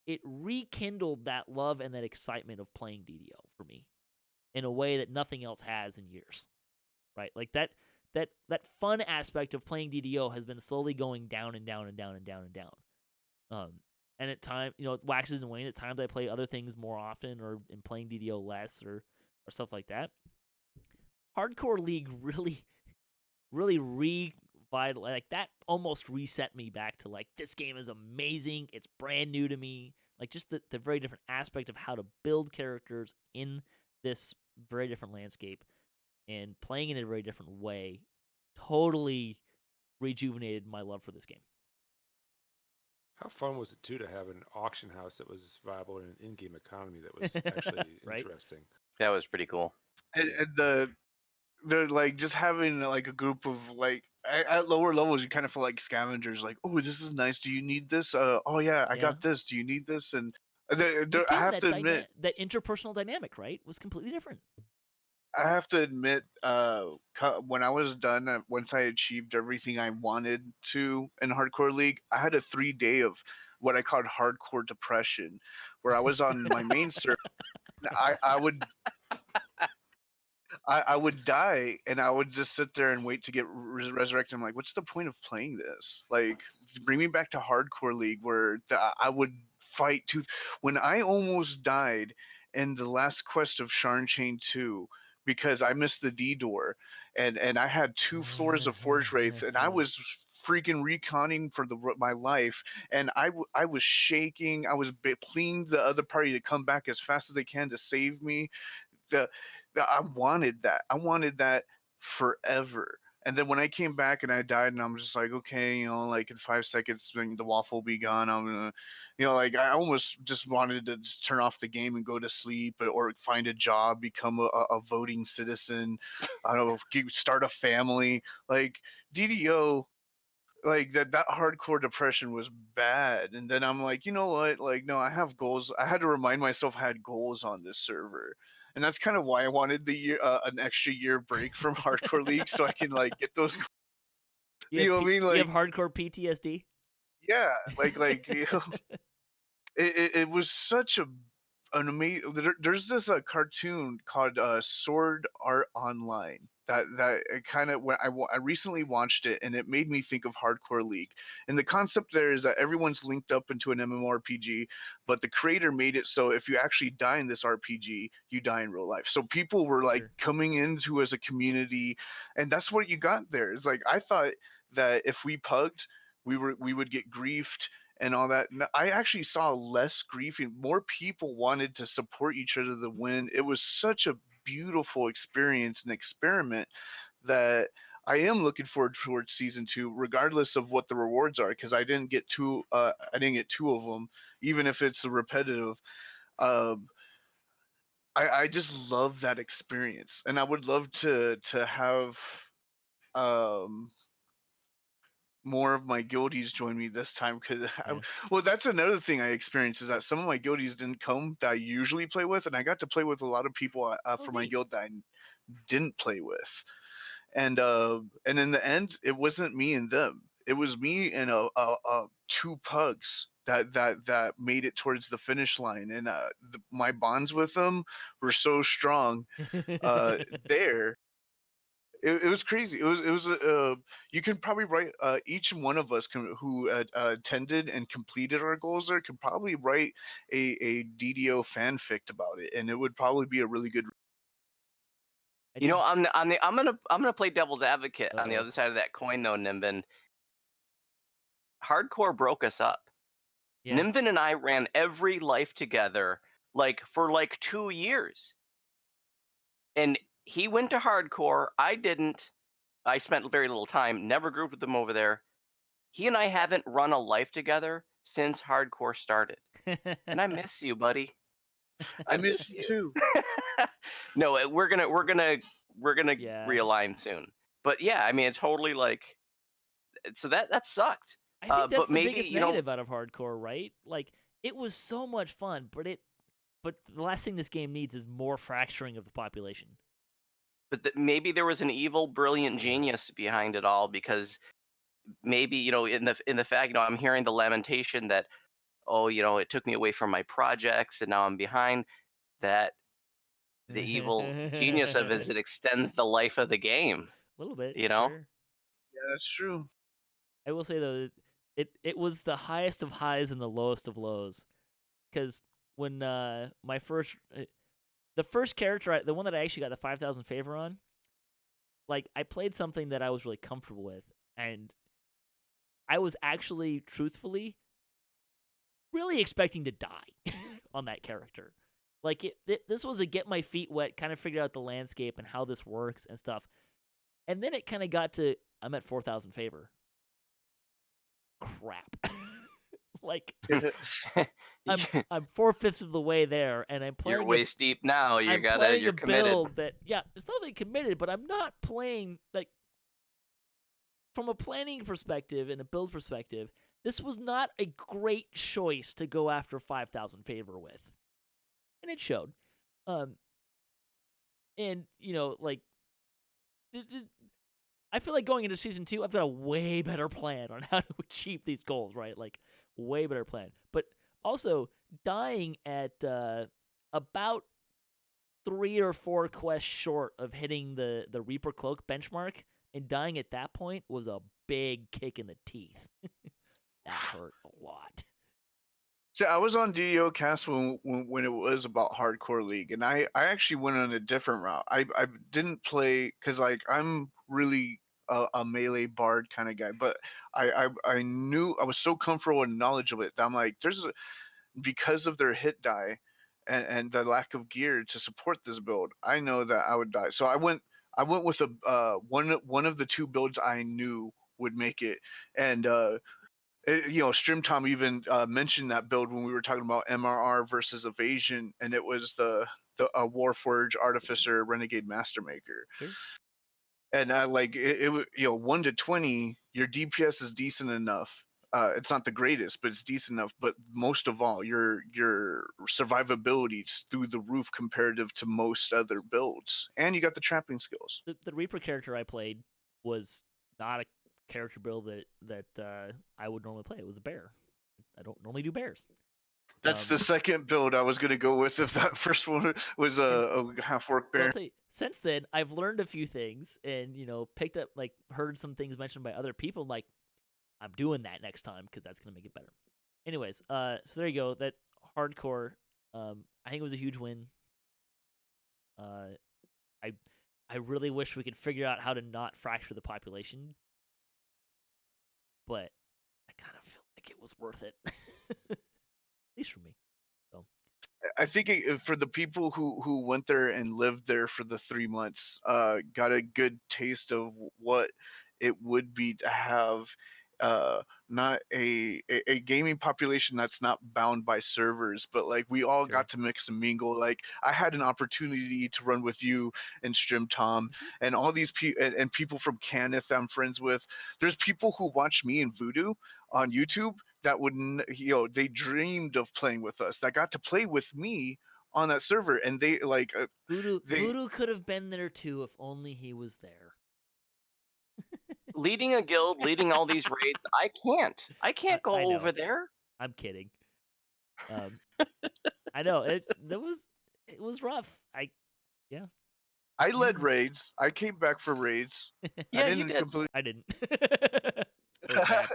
It rekindled that love and that excitement of playing DDO for me in a way that nothing else has in years. Right? Like that fun aspect of playing DDO has been slowly going down and down and down and down and down. And at times, it waxes and wanes. At times I play other things more often or in playing DDO less or stuff like that. Hardcore League really revitalized, like that almost reset me back to like this game is amazing. It's brand new to me. Like just the very different aspect of how to build characters in this very different landscape and playing in a very different way totally rejuvenated my love for this game. How fun was it too to have an auction house that was viable in an in-game economy that was actually Right? interesting? That was pretty cool. And they're like just having like a group of like at lower levels, you kind of feel like scavengers. Like, oh, this is nice. Do you need this? Oh yeah, I got this. Do you need this? And I have to admit, that interpersonal dynamic, right, was completely different. I have to admit, when I was done, once I achieved everything I wanted to in Hardcore League, I had a 3-day of what I called hardcore depression, where I was on my main server. I would die, and I would just sit there and wait to get resurrected. I'm like, what's the point of playing this? Like, bring me back to Hardcore League, where I would fight tooth. When I almost died in the last quest of Sharn Chain 2, because I missed the D door, and I had 2 floors of Forge Wraith, and I was freaking reconning for my life, and I was shaking. I was pleading the other party to come back as fast as they can to save me. I wanted that. I wanted that forever. And then when I came back and I died, and I'm just like, okay, like in 5 seconds, the waffle will be gone. I'm gonna, like I almost just wanted to just turn off the game and go to sleep, or find a job, become a voting citizen. I don't know, start a family. Like DDO, like that hardcore depression was bad. And then I'm like, you know what? Like, no, I have goals. I had to remind myself I had goals on this server. and that's kind of why I wanted the year, an extra year break from Hardcore League, so I can like get those. You know what I mean? you have Like, hardcore PTSD. yeah, like you know, it was such an amazing. There's this cartoon called Sword Art Online that it kind of when I recently watched it, and it made me think of Hardcore League. And the concept there is that everyone's linked up into an MMORPG, but the creator made it so if you actually die in this RPG, you die in real life. So people were like Sure. coming into as a community, and that's what you got there. It's like I thought that if we pugged, we would get griefed and all that. I actually saw less grief and more people wanted to support each other to win. It was such a beautiful experience and experiment that I am looking forward towards season 2, regardless of what the rewards are, because I didn't get two. I didn't get two of them, even if it's a repetitive. Um, I just love that experience, and I would love to have um more of my guildies join me this time because Yeah. well, that's another thing I experienced is that some of my guildies didn't come that I usually play with, and I got to play with a lot of people Oh, for my neat. guild that I didn't play with, and in the end it wasn't me and them, it was me and two pugs that made it towards the finish line, and my bonds with them were so strong there. It was crazy. It was you can probably write each one of us can who attended and completed our goals there can probably write a DDO fanfic about it, and it would probably be a really good. I You know, did. I'm gonna play devil's advocate on the Uh-oh. other side of that coin, though, Nimvin. Hardcore broke us up. Yeah. Nimvin and I ran every life together, like for like 2 years, and he went to hardcore. I didn't. I spent very little time. Never grouped with him over there. He and I haven't run a life together since hardcore started, and I miss you, buddy. I miss you too. No, we're gonna Yeah. realign soon. But yeah, I mean, it's totally like so that sucked. I think that's But the maybe biggest negative out of hardcore, right? Like it was so much fun, but the last thing this game needs is more fracturing of the population. but maybe there was an evil, brilliant genius behind it all because maybe in the fact I'm hearing the lamentation that it took me away from my projects and now I'm behind. That the evil genius of it is A it extends the life of the game. little bit, You know. sure. Yeah, that's true. I will say though, it was the highest of highs and the lowest of lows, because when my first the first character, the one that I actually got the 5,000 favor on, like I played something that I was really comfortable with, and I was actually, truthfully, really expecting to die on that character. Like this was a get my feet wet, kind of figure out the landscape and how this works and stuff, and then it kind of got to I'm at 4,000 favor. Crap. Like I'm 4/5 of the way there, and I'm You're playing waist deep now. I'm You're playing a committed. build that it's not really committed, but I'm not playing like from a planning perspective and a build perspective. This was not a great choice to go after 5,000 favor with, and it showed. And like I feel like going into season 2, I've got a way better plan on how to achieve these goals, right? Like, way better plan. But also, dying at about 3 or 4 quests short of hitting the Reaper Cloak benchmark, and dying at that point was a big kick in the teeth. That hurt a lot. So I was on DDOcast when it was about Hardcore League, and I actually went on a different route. I didn't play because like I'm really a melee bard kind of guy, but I knew I was so comfortable and knowledge of it that I'm like because of their hit die and the lack of gear to support this build, I know that I would die. So I went with a one of the two builds I knew would make it, and Stream Tom even mentioned that build when we were talking about MRR versus evasion, and it was the Warforge Artificer Renegade Mastermaker. Sure. And I like it was 1 to 20, your DPS is decent enough. it's not the greatest, but it's decent enough. But most of all, your survivability is through the roof comparative to most other builds, and you got the trapping skills. The Reaper character I played was not a character build that I would normally play. It was a bear. I don't normally do bears. That's the second build I was gonna go with if that first one was a half orc Well, bear. I'll tell you, since then, I've learned a few things and, picked up, heard some things mentioned by other people. Like, I'm doing that next time because that's going to make it better. Anyways, so there you go. That hardcore, I think it was a huge win. I really wish we could figure out how to not fracture the population, but I kind of feel like it was worth it. At least for me. I think for the people who went there and lived there for the 3 months, got a good taste of what it would be to have not a gaming population that's not bound by servers, but like we all Okay. got to mix and mingle. Like I had an opportunity to run with you and Stream Tom and all these people and people from Caneth I'm friends with. There's people who watch me and Voodu on YouTube that wouldn't, they dreamed of playing with us, that got to play with me on that server, and they like Voodu could have been there too if only he was there. Leading a guild, leading all these raids, I can't go I know. over there. I'm kidding. I know it was rough. I led Mhm. raids. I came back for raids. Yeah, I you didn't did. complete. I didn't. It was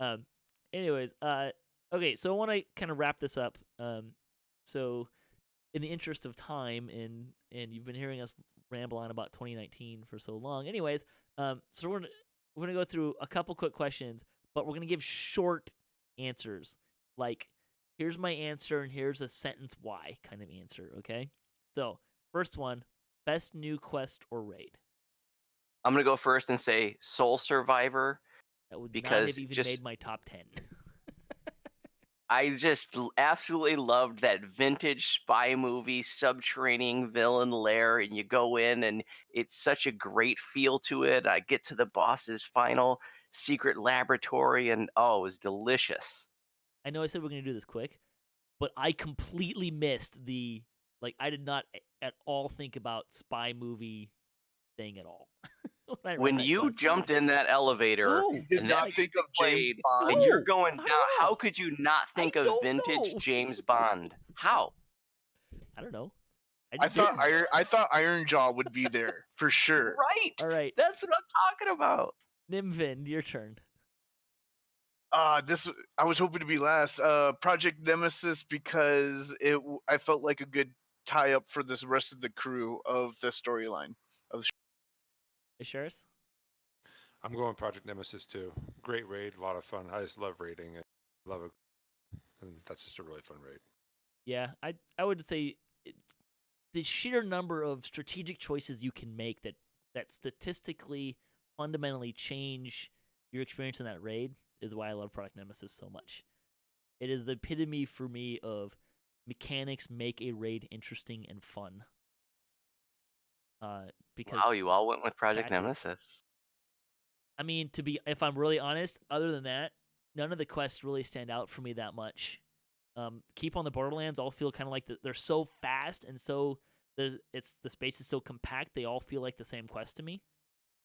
bad. Anyways, okay, so I want to kind of wrap this up. So in the interest of time, and you've been hearing us ramble on about 2019 for so long. Anyways, so we're gonna go through a couple quick questions, but we're gonna give short answers. Like, here's my answer, and here's a sentence why kind of answer. Okay. So first one, best new quest or raid. I'm gonna go first and say Soul Survivor. That would not Because have even just made my top 10. I just absolutely loved that vintage spy movie subterranean villain lair, and you go in and it's such a great feel to it. I get to the boss's final secret laboratory and oh, it was delicious. I know I said we're going to do this quick, but I completely missed I did not at all think about spy movie thing at all. when I read When that you quest. jumped in that elevator No, Did and not that think of James played Bond. and you're No, going not down, at all. how could you not think I of don't vintage know. James Bond? How? I don't know. I thought didn't. I thought Iron Jaw would be there for sure. Right. All right, That's what I'm talking about. Nimvind, your turn. This I was hoping to be last. Project Nemesis, because I felt like a good tie up for this rest of the crew of the storyline. Asheras? I'm going Project Nemesis too. Great raid, a lot of fun. I just love raiding it. Love it, and that's just a really fun raid. Yeah, I would say the sheer number of strategic choices you can make that statistically fundamentally change your experience in that raid is why I love Project Nemesis so much. It is the epitome for me of mechanics make a raid interesting and fun. Because Wow, you all went with Project tactics. Nemesis. I mean, if I'm really honest, other than that, none of the quests really stand out for me that much. Keep on the Borderlands all feel kind of like they're so fast and so the space is so compact. They all feel like the same quest to me.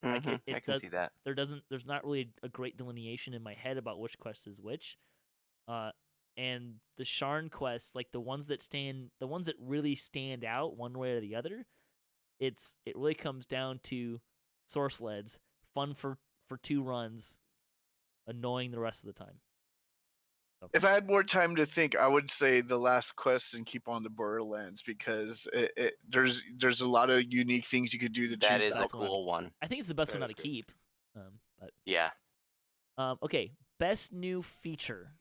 Like I can see that. There's not really a great delineation in my head about which quest is which. And the Sharn quests, like the ones that really stand out one way or the other, it really comes down to source leads, fun for 2 runs, annoying the rest of the time. So. If I had more time to think, I would say the last quest and keep on the Borderlands, because there's a lot of unique things you could do to That choose. is a cool one. I think it's the best That one is to good. keep. But Yeah. okay, best new feature.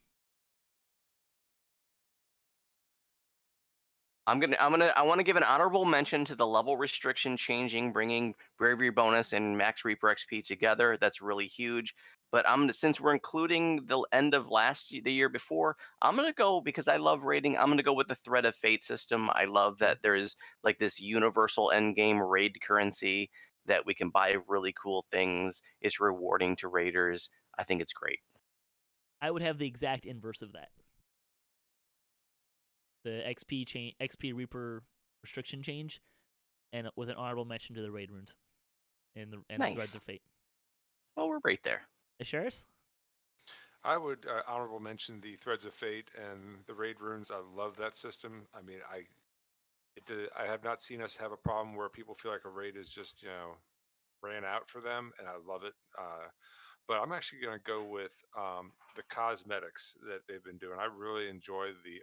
I want to give an honorable mention to the level restriction changing, bringing bravery bonus and max Reaper XP together. That's really huge. But since we're including the end of the year before, I'm gonna go, because I love raiding. I'm gonna go with the Thread of Fate system. I love that there's like this universal end game raid currency that we can buy really cool things. It's rewarding to raiders. I think it's great. I would have the exact inverse of that. The XP Reaper restriction change, and with an honorable mention to the raid runes and the Nice. Threads of Fate. Well, we're right there. Asheras? I would honorable mention the Threads of Fate and the raid runes. I love that system. I mean, I have not seen us have a problem where people feel like a raid is just ran out for them, and I love it. But I'm actually going to go with the cosmetics that they've been doing. I really enjoy the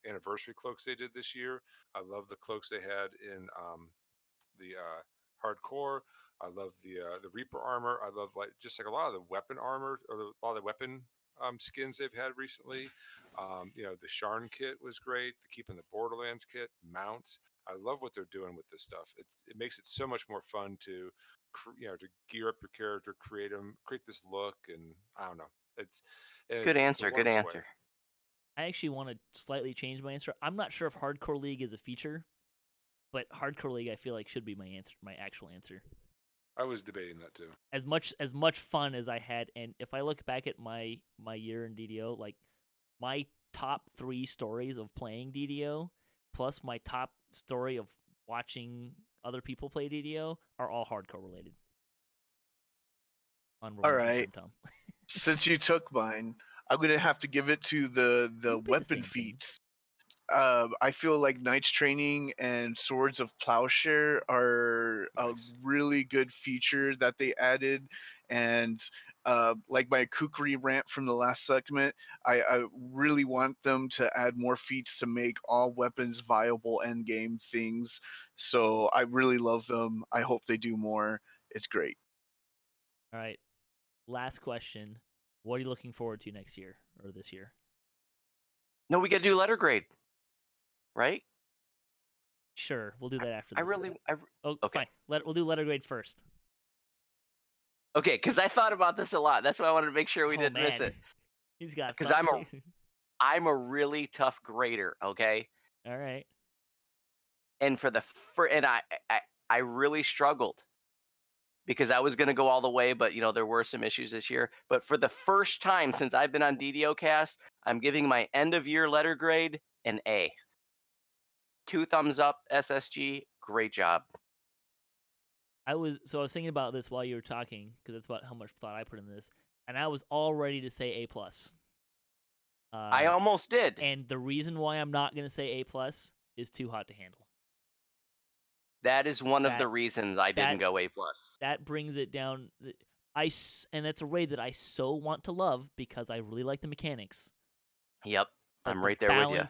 anniversary cloaks they did this year. I love the cloaks they had in the hardcore. I love the Reaper armor. I love just like a lot of the weapon armor or a lot of the weapon skins they've had recently. The Sharn kit was great. The Keeping the Borderlands kit, mounts. I love what they're doing with this stuff. It makes it so much more fun to to gear up your character, create this look, and I don't know. It's Good it's a answer. Good wonderful way. answer. I actually want to slightly change my answer. I'm not sure if Hardcore League is a feature, but Hardcore League I feel like should be my answer, my actual answer. I was debating that too. As much fun as I had, and if I look back at my year in DDO, like my top 3 stories of playing DDO plus my top story of watching other people play DDO are all hardcore related. All right. Tom. Since you took mine, I'm gonna have to give it to the It'd be the weapon same thing. feats. I feel like Knight's Training and Swords of Plowshare are Nice. a really good feature that they added. And like my kukri rant from the last segment, I really want them to add more feats to make all weapons viable endgame things. So I really love them. I hope they do more. It's great. All right. Last question. What are you looking forward to next year or this year? No, we got to do letter grade, right? Sure, we'll do that after this. Okay. Fine. We'll do letter grade first. Okay, because I thought about this a lot. That's why I wanted to make sure we didn't miss it. He's got. Because I'm a really tough grader. Okay. All right. And I really struggled because I was going to go all the way, but there were some issues this year. But for the first time since I've been on DDOcast, I'm giving my end of year letter grade an A. 2 thumbs up, SSG. Great job. I was thinking about this while you were talking because that's about how much thought I put in this, and I was all ready to say A plus. I almost did. And the reason why I'm not going to say A+ is too hot to handle. That is one of the reasons I didn't go A+. That brings it down. And it's a raid that I so want to love because I really like the mechanics. Yep, but I'm right there with you.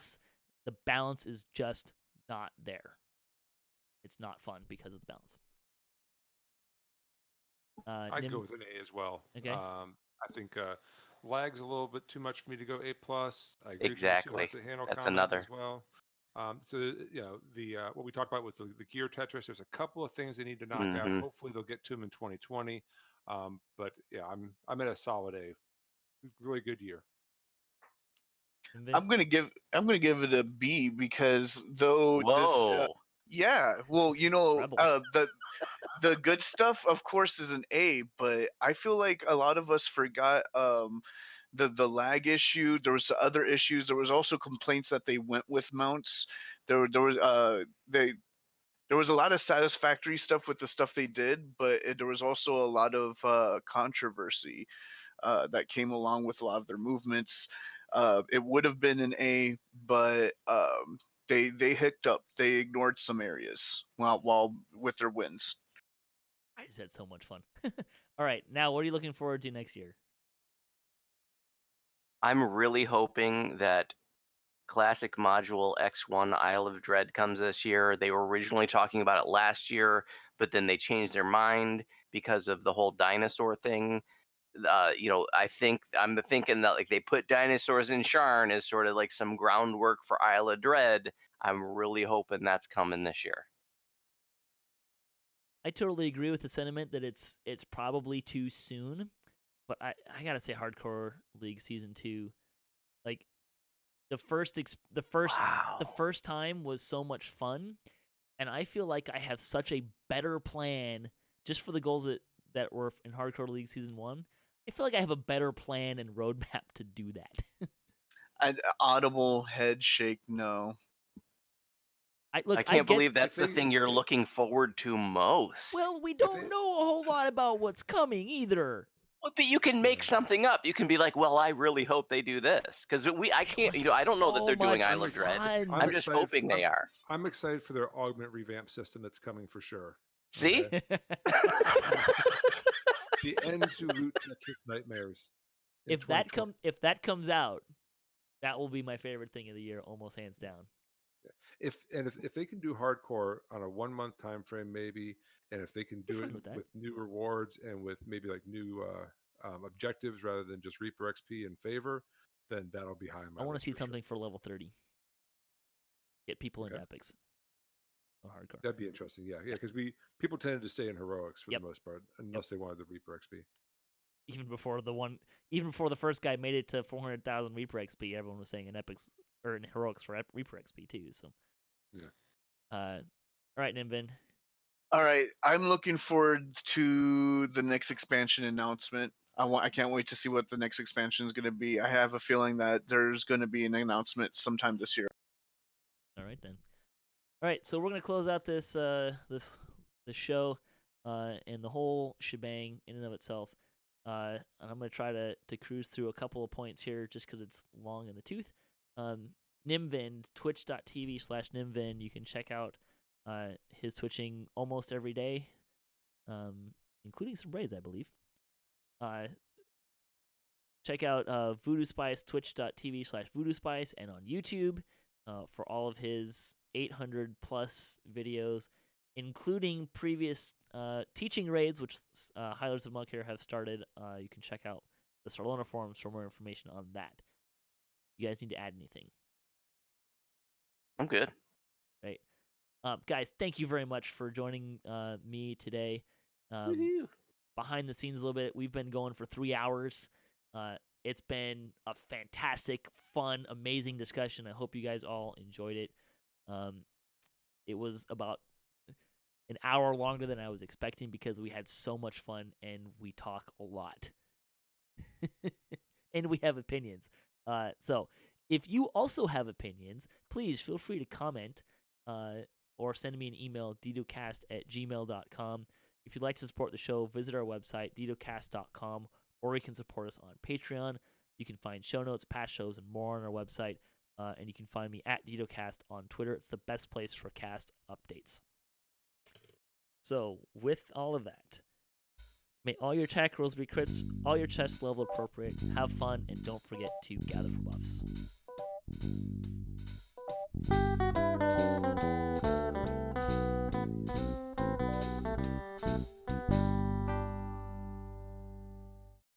The balance is just not there. It's not fun because of the balance. I'd go with an A as well. Okay. I think lag's a little bit too much for me to go A+. I agree Exactly. with you, to handle That's combat another. as well. So the what we talked about with the gear Tetris, there's a couple of things they need to knock out. Hopefully they'll get to them in 2020. But yeah, I'm at a solid A. Really good year. I'm gonna give it a B because though Whoa. yeah, well, Rebel. the good stuff of course is an A, but I feel like a lot of us forgot the lag issue. There was other issues. There was also complaints that they went with mounts. There was a lot of satisfactory stuff with the stuff they did, but there was also a lot of controversy that came along with a lot of their movements. It would have been an A, but they hicked up. They ignored some areas while with their wins. I just had so much fun. All right, now what are you looking forward to next year? I'm really hoping that Classic Module X1 Isle of Dread comes this year. They were originally talking about it last year, but then they changed their mind because of the whole dinosaur thing. I'm thinking that like they put dinosaurs in Sharn as sort of like some groundwork for Isle of Dread. I'm really hoping that's coming this year. I totally agree with the sentiment that it's probably too soon, but I gotta say, Hardcore League Season 2, like the first time was so much fun, and I feel like I have such a better plan just for the goals that were in Hardcore League Season 1. I feel like I have a better plan and roadmap to do that. An audible head shake. No. I can't get. believe that's the they- thing you're looking forward to most. Well, we it- don't know a whole lot about what's coming either. Well, but you can make Yeah. something up. You can be like, "Well, I really hope they do this," because I can't. I don't know that they're doing So Isle much of Dread. fun. I'm just excited hoping they are. I'm excited for their augment revamp system that's coming for sure. See? Okay? The end to Loot Tetris Nightmares. in if that 2020. comes out, that will be my favorite thing of the year, almost hands down. If they can do hardcore on a 1 month time frame, maybe, and if they can do fine it with that. with new rewards and with maybe like new objectives rather than just Reaper XP in favor, then that'll be high on my I want to list see for sure. something for level 30. Get people into Okay. epics. Or hardcore. That'd be interesting. Yeah, because people tended to stay in heroics for Yep. the most part, unless they wanted the Reaper XP. Even before the first guy made it to 400,000 Reaper XP, everyone was saying in epics or in heroics for Reaper XP too. So, Yeah. All right, Nimvind. All right, I'm looking forward to the next expansion announcement. I can't wait to see what the next expansion is going to be. I have a feeling that there's going to be an announcement sometime this year. All right then. All right, so we're gonna close out this show and the whole shebang in and of itself. And I'm gonna try to cruise through a couple of points here just because it's long in the tooth. Nimvind, twitch.tv/Nimvind. You can check out his twitching almost every day, including some raids, I believe. Check out Voodu Spice, twitch.tv/Voodu Spice, and on YouTube for all of his 800 plus videos, including previous teaching raids, which Highlords of Monk here have started. You can check out the Sarlona forums for more information on that. You guys need to add anything? I'm good. Right. Guys, thank you very much for joining me today. Woohoo. Behind the scenes a little bit, we've been going for 3 hours. It's been a fantastic, fun, amazing discussion. I hope you guys all enjoyed it. It was about an hour longer than I was expecting because we had so much fun and we talk a lot. And we have opinions. So if you also have opinions, please feel free to comment or send me an email, DDOCast@gmail.com. If you'd like to support the show, visit our website, DDOCast.com, or you can support us on Patreon. You can find show notes, past shows, and more on our website. And you can find me at DDOCast on Twitter. It's the best place for cast updates. So, with all of that, may all your attack rolls be crits, all your chests level appropriate, have fun, and don't forget to gather for buffs.